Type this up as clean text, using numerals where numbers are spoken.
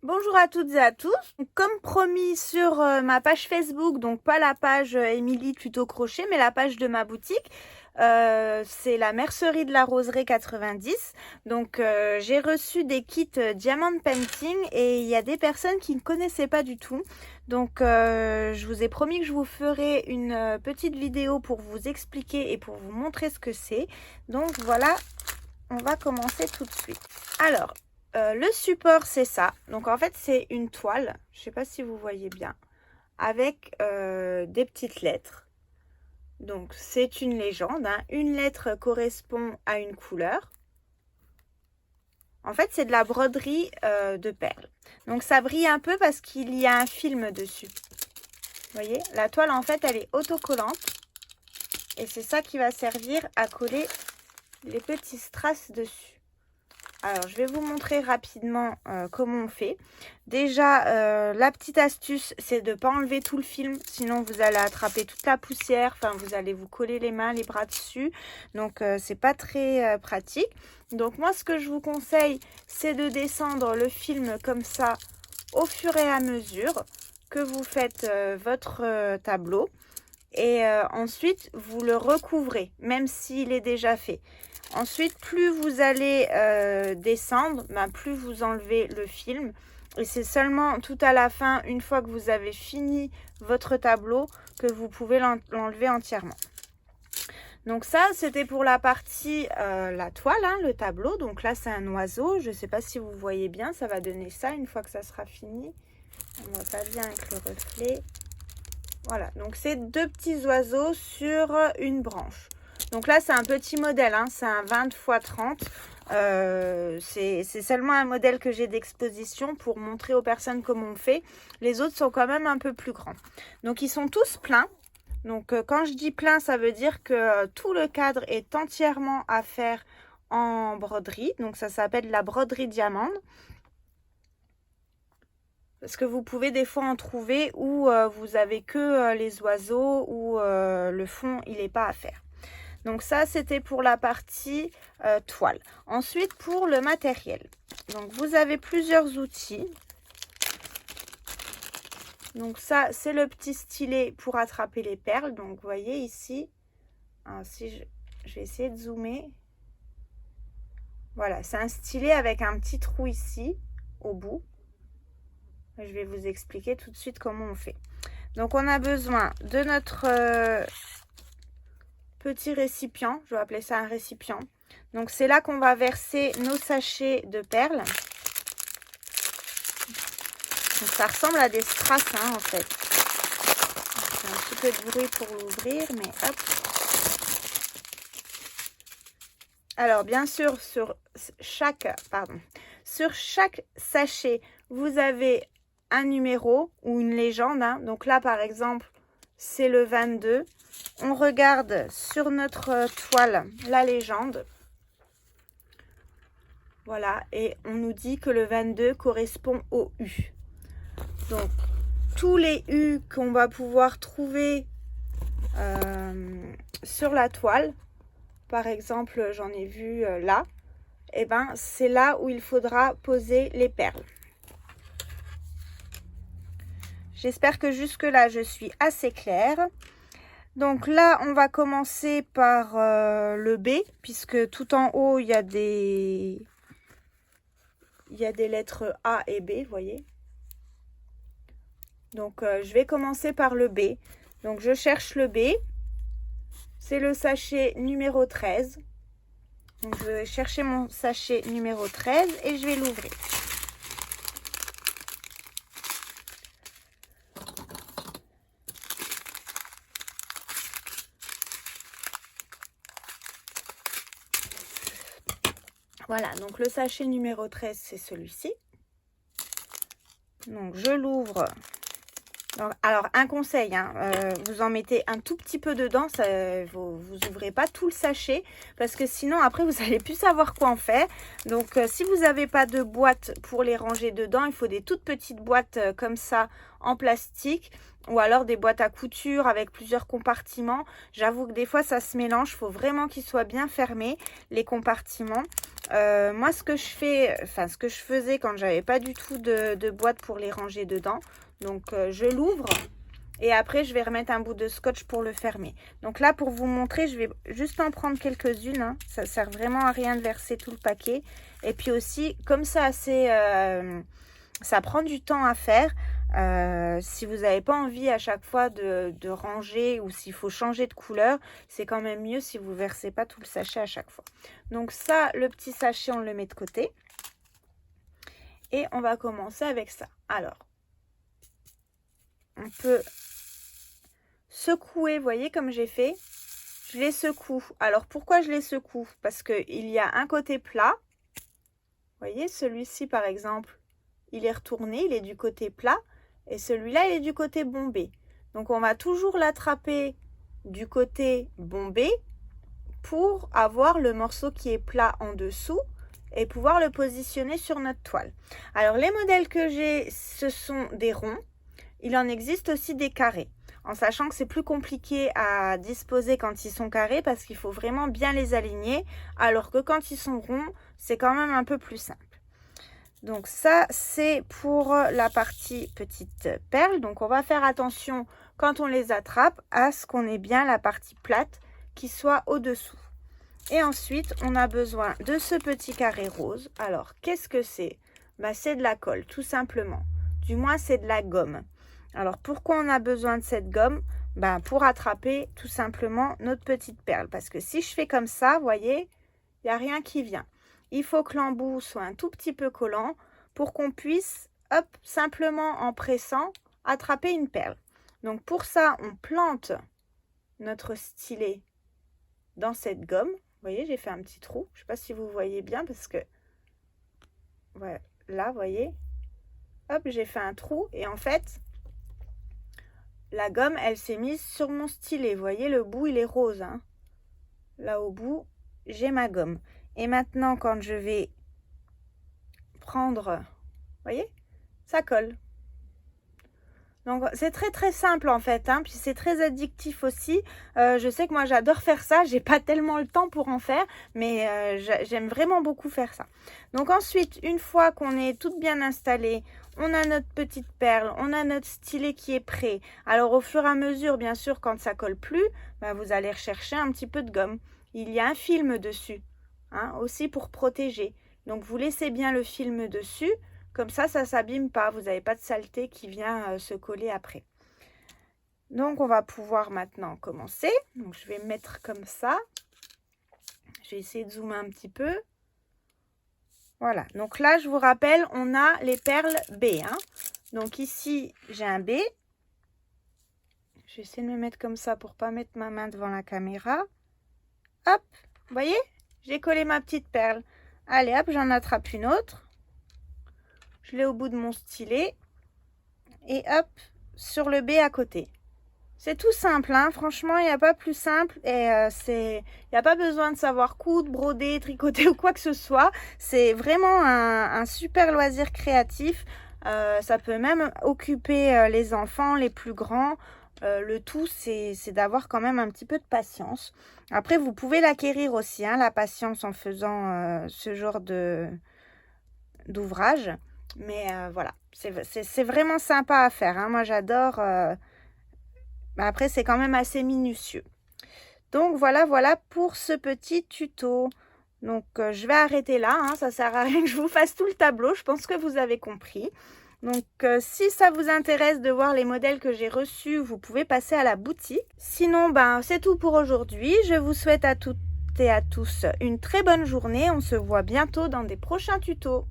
Bonjour à toutes et à tous. Comme promis sur ma page Facebook, donc pas la page Émilie Tuto Crochet, mais la page de ma boutique, c'est la mercerie de la roseraie 90. Donc j'ai reçu des kits Diamond Painting et il y a des personnes qui ne connaissaient pas du tout. Donc je vous ai promis que je vous ferai une petite vidéo pour vous expliquer et pour vous montrer ce que c'est. Donc voilà, on va commencer tout de suite. Alors, le support, c'est ça. Donc, en fait, c'est une toile. Je ne sais pas si vous voyez bien. Avec des petites lettres. Donc, c'est une légende. Hein. Une lettre correspond à une couleur. En fait, c'est de la broderie de perles. Donc, ça brille un peu parce qu'il y a un film dessus. Vous voyez, la toile, en fait, elle est autocollante. Et c'est ça qui va servir à coller les petits strass dessus. Alors, je vais vous montrer rapidement comment on fait. Déjà, la petite astuce, c'est de ne pas enlever tout le film. Sinon, vous allez attraper toute la poussière. Enfin, vous allez vous coller les mains, les bras dessus. Donc, c'est pas très pratique. Donc, moi, ce que je vous conseille, c'est de descendre le film comme ça au fur et à mesure que vous faites votre tableau. Et ensuite, vous le recouvrez, même s'il est déjà fait. Ensuite, plus vous allez descendre, plus vous enlevez le film. Et c'est seulement tout à la fin, une fois que vous avez fini votre tableau, que vous pouvez l'enlever entièrement. Donc ça, c'était pour la partie, la toile, hein, le tableau. Donc là, c'est un oiseau. Je ne sais pas si vous voyez bien, ça va donner ça une fois que ça sera fini. On ne voit pas bien avec le reflet. Voilà, donc c'est deux petits oiseaux sur une branche. Donc là, c'est un petit modèle, hein, c'est un 20 x 30. C'est seulement un modèle que j'ai d'exposition pour montrer aux personnes comment on fait. Les autres sont quand même un peu plus grands. Donc, ils sont tous pleins. Donc, quand je dis plein, ça veut dire que tout le cadre est entièrement à faire en broderie. Donc, ça s'appelle la broderie diamant. Parce que vous pouvez des fois en trouver où vous avez que les oiseaux, où le fond, il n'est pas à faire. Donc ça, c'était pour la partie toile. Ensuite, pour le matériel. Donc, vous avez plusieurs outils. Donc ça, c'est le petit stylet pour attraper les perles. Donc, vous voyez ici. Alors, si je vais essayer de zoomer. Voilà, c'est un stylet avec un petit trou ici, au bout. Je vais vous expliquer tout de suite comment on fait. Donc, on a besoin de notre petit récipient. Je vais appeler ça un récipient. Donc, c'est là qu'on va verser nos sachets de perles. Donc, ça ressemble à des strass, hein, en fait. C'est un petit peu de bruit pour l'ouvrir, mais hop. Alors, bien sûr, sur chaque sachet, vous avez un numéro ou une légende. Hein. Donc là, par exemple, c'est le 22. On regarde sur notre toile la légende. Voilà, et on nous dit que le 22 correspond au U. Donc, tous les U qu'on va pouvoir trouver sur la toile, par exemple, j'en ai vu là, et ben c'est là où il faudra poser les perles. J'espère que jusque-là, je suis assez claire. Donc là, on va commencer par le B, puisque tout en haut, il y a des lettres A et B, vous voyez. Donc, je vais commencer par le B. Donc, je cherche le B. C'est le sachet numéro 13. Donc, je vais chercher mon sachet numéro 13 et je vais l'ouvrir. Voilà, donc le sachet numéro 13, c'est celui-ci. Donc, je l'ouvre Alors, un conseil, hein, vous en mettez un tout petit peu dedans, vous ouvrez pas tout le sachet parce que sinon après vous allez plus savoir quoi en faire. Donc si vous n'avez pas de boîte pour les ranger dedans, il faut des toutes petites boîtes comme ça en plastique ou alors des boîtes à couture avec plusieurs compartiments. J'avoue que des fois ça se mélange, il faut vraiment qu'ils soient bien fermés les compartiments. Moi ce que je fais, enfin ce que je faisais quand j'avais pas du tout de boîte pour les ranger dedans, donc je l'ouvre et après je vais remettre un bout de scotch pour le fermer. Donc là pour vous montrer, je vais juste en prendre quelques-unes, hein. Ça sert vraiment à rien de verser tout le paquet. Et puis aussi comme ça ça prend du temps à faire. Si vous n'avez pas envie à chaque fois de ranger ou s'il faut changer de couleur, c'est quand même mieux si vous ne versez pas tout le sachet à chaque fois. Donc ça, le petit sachet, on le met de côté. Et on va commencer avec ça. Alors, on peut secouer, vous voyez comme j'ai fait. Je les secoue. Alors pourquoi je les secoue? Parce qu'il y a un côté plat. Vous voyez, celui-ci par exemple, il est retourné, il est du côté plat. Et celui-là, il est du côté bombé. Donc on va toujours l'attraper du côté bombé pour avoir le morceau qui est plat en dessous et pouvoir le positionner sur notre toile. Alors les modèles que j'ai, ce sont des ronds. Il en existe aussi des carrés, en sachant que c'est plus compliqué à disposer quand ils sont carrés parce qu'il faut vraiment bien les aligner, alors que quand ils sont ronds, c'est quand même un peu plus simple. Donc ça, c'est pour la partie petite perle. Donc on va faire attention quand on les attrape à ce qu'on ait bien la partie plate qui soit au-dessous. Et ensuite, on a besoin de ce petit carré rose. Alors, qu'est-ce que c'est? C'est de la colle, tout simplement. Du moins, c'est de la gomme. Alors, pourquoi on a besoin de cette gomme? Pour attraper tout simplement notre petite perle. Parce que si je fais comme ça, vous voyez, il n'y a rien qui vient. Il faut que l'embout soit un tout petit peu collant pour qu'on puisse, hop, simplement en pressant, attraper une perle. Donc, pour ça, on plante notre stylet dans cette gomme. Vous voyez, j'ai fait un petit trou. Je ne sais pas si vous voyez bien parce que, voilà, là, vous voyez, hop, j'ai fait un trou et en fait, la gomme, elle s'est mise sur mon stylet. Vous voyez, le bout, il est rose, hein. Là, au bout, j'ai ma gomme. Et maintenant, quand je vais prendre, vous voyez, ça colle. Donc, c'est très très simple en fait, hein. Puis c'est très addictif aussi. Je sais que moi, j'adore faire ça. J'ai pas tellement le temps pour en faire, mais j'aime vraiment beaucoup faire ça. Donc ensuite, une fois qu'on est toutes bien installées, on a notre petite perle, on a notre stylet qui est prêt. Alors au fur et à mesure, bien sûr, quand ça colle plus, vous allez rechercher un petit peu de gomme. Il y a un film dessus, hein, aussi pour protéger. Donc vous laissez bien le film dessus. Comme ça ne s'abîme pas, vous n'avez pas de saleté qui vient se coller après. Donc, on va pouvoir maintenant commencer. Donc, je vais mettre comme ça. Je vais essayer de zoomer un petit peu. Voilà. Donc là, je vous rappelle, on a les perles B, hein. Donc ici, j'ai un B. Je vais essayer de me mettre comme ça pour ne pas mettre ma main devant la caméra. Hop, vous voyez, j'ai collé ma petite perle. Allez, hop, j'en attrape une autre. Je l'ai au bout de mon stylet et hop, sur le B à côté. C'est tout simple, hein. Franchement, il n'y a pas plus simple et il n'y a pas besoin de savoir coudre, broder, tricoter ou quoi que ce soit. C'est vraiment un super loisir créatif. Ça peut même occuper les enfants, les plus grands. Le tout, c'est d'avoir quand même un petit peu de patience. Après, vous pouvez l'acquérir aussi, hein, la patience en faisant ce genre d'ouvrage. Mais voilà, c'est vraiment sympa à faire, hein. Moi, j'adore. Après, c'est quand même assez minutieux. Donc, voilà pour ce petit tuto. Donc, je vais arrêter là, hein. Ça ne sert à rien que je vous fasse tout le tableau. Je pense que vous avez compris. Donc, si ça vous intéresse de voir les modèles que j'ai reçus, vous pouvez passer à la boutique. Sinon, c'est tout pour aujourd'hui. Je vous souhaite à toutes et à tous une très bonne journée. On se voit bientôt dans des prochains tutos.